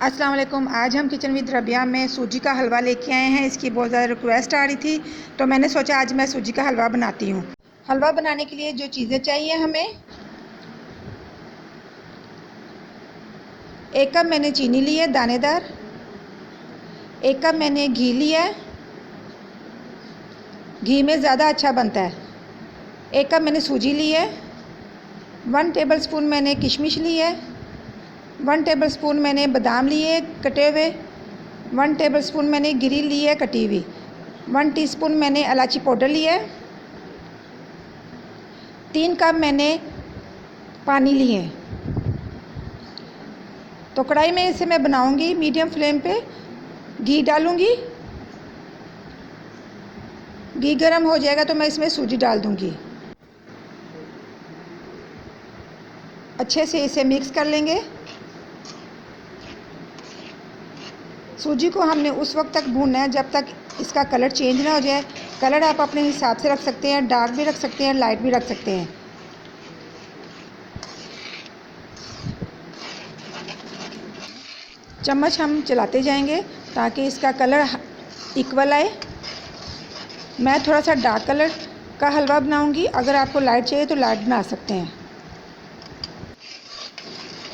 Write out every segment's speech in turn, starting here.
अस्सलाम वालेकुम। आज हम किचन विद रबिया में सूजी का हलवा लेके आए हैं। इसकी बहुत ज़्यादा रिक्वेस्ट आ रही थी तो मैंने सोचा आज मैं सूजी का हलवा बनाती हूँ। हलवा बनाने के लिए जो चीज़ें चाहिए हमें, 1 कप मैंने चीनी ली है दानेदार, 1 कप मैंने घी लिया है, घी में ज़्यादा अच्छा बनता है। 1 कप मैंने सूजी ली है, 1 टेबलस्पून मैंने किशमिश ली है, 1 टेबलस्पून मैंने बादाम लिए कटे हुए, 1 टेबलस्पून मैंने गिरी ली है कटी हुई, 1 टीस्पून मैंने इलायची पाउडर लिया है, 3 कप मैंने पानी लिए हैं। तो कढ़ाई में इसे मैं बनाऊंगी, मीडियम फ्लेम पे घी डालूंगी। घी गर्म हो जाएगा तो मैं इसमें सूजी डाल दूंगी। अच्छे से इसे मिक्स कर लेंगे। सूजी को हमने उस वक्त तक भूनना है जब तक इसका कलर चेंज ना हो जाए। कलर आप अपने हिसाब से रख सकते हैं, डार्क भी रख सकते हैं, लाइट भी रख सकते हैं। चम्मच हम चलाते जाएंगे ताकि इसका कलर इक्वल आए। मैं थोड़ा सा डार्क कलर का हलवा बनाऊंगी, अगर आपको लाइट चाहिए तो लाइट बना सकते हैं।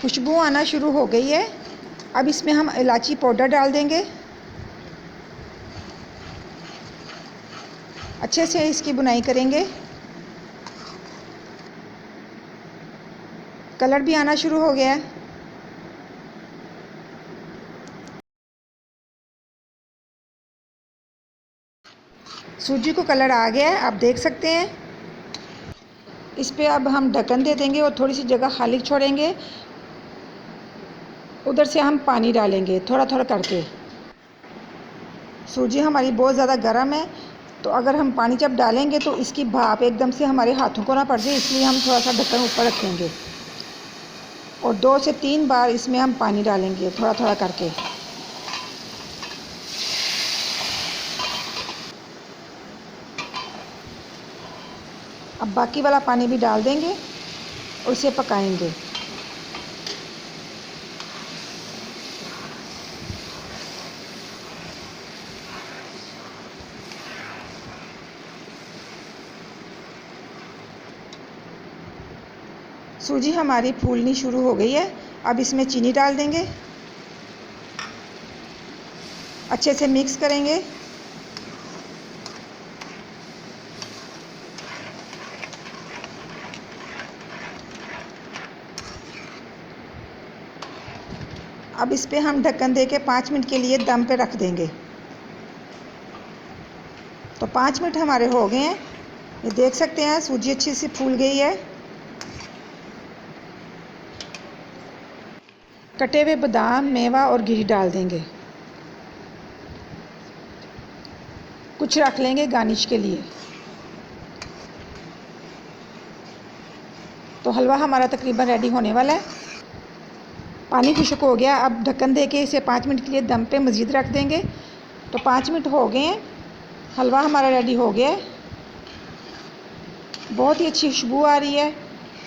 खुशबू आना शुरू हो गई है। अब इसमें हम इलायची पाउडर डाल देंगे। अच्छे से इसकी बुनाई करेंगे। कलर भी आना शुरू हो गया है। सूजी को कलर आ गया है, आप देख सकते हैं। इस पे अब हम ढक्कन दे देंगे और थोड़ी सी जगह खाली छोड़ेंगे। उधर से हम पानी डालेंगे थोड़ा थोड़ा करके। सूजी हमारी बहुत ज़्यादा गर्म है, तो अगर हम पानी जब डालेंगे तो इसकी भाप एकदम से हमारे हाथों को ना पड़ जाए, इसलिए हम थोड़ा सा ढक्कन ऊपर रखेंगे और 2 से 3 बार इसमें हम पानी डालेंगे थोड़ा थोड़ा करके। अब बाकी वाला पानी भी डाल देंगे और इसे पकाएंगे। सूजी हमारी फूलनी शुरू हो गई है। अब इसमें चीनी डाल देंगे, अच्छे से मिक्स करेंगे। अब इस पे हम ढक्कन दे के 5 मिनट के लिए दम पे रख देंगे। तो 5 मिनट हमारे हो गए हैं। ये देख सकते हैं सूजी अच्छी से फूल गई है। कटे हुए बादाम, मेवा और घी डाल देंगे। कुछ रख लेंगे गार्निश के लिए। तो हलवा हमारा तकरीबन रेडी होने वाला है। पानी खुश्क हो गया। अब ढक्कन दे के इसे 5 मिनट के लिए दम पे मज़ीद रख देंगे। तो 5 मिनट हो गए हैं, हलवा हमारा रेडी हो गया है। बहुत ही अच्छी खुशबू आ रही है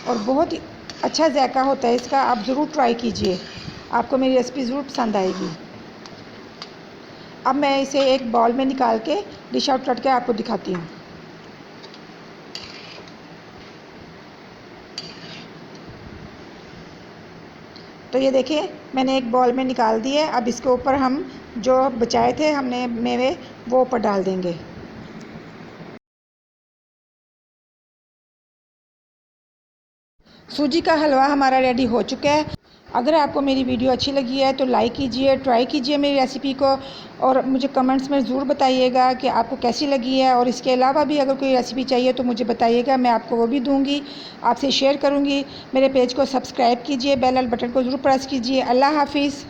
और बहुत ही अच्छा जायका होता है इसका। आप ज़रूर ट्राई कीजिए, आपको मेरी रेसिपी ज़रूर पसंद आएगी। अब मैं इसे एक बाउल में निकाल के डिश आउट करके आपको दिखाती हूँ। तो ये देखिए मैंने एक बाउल में निकाल दिए। अब इसके ऊपर हम जो बचाए थे हमने मेवे, वो ऊपर डाल देंगे। सूजी का हलवा हमारा रेडी हो चुका है। अगर आपको मेरी वीडियो अच्छी लगी है तो लाइक कीजिए, ट्राई कीजिए मेरी रेसिपी को और मुझे कमेंट्स में ज़रूर बताइएगा कि आपको कैसी लगी है। और इसके अलावा भी अगर कोई रेसिपी चाहिए तो मुझे बताइएगा, मैं आपको वो भी दूंगी, आपसे शेयर करूंगी। मेरे पेज को सब्सक्राइब कीजिए, बेल बटन को ज़रूर प्रेस कीजिए। अल्लाह हाफिज़।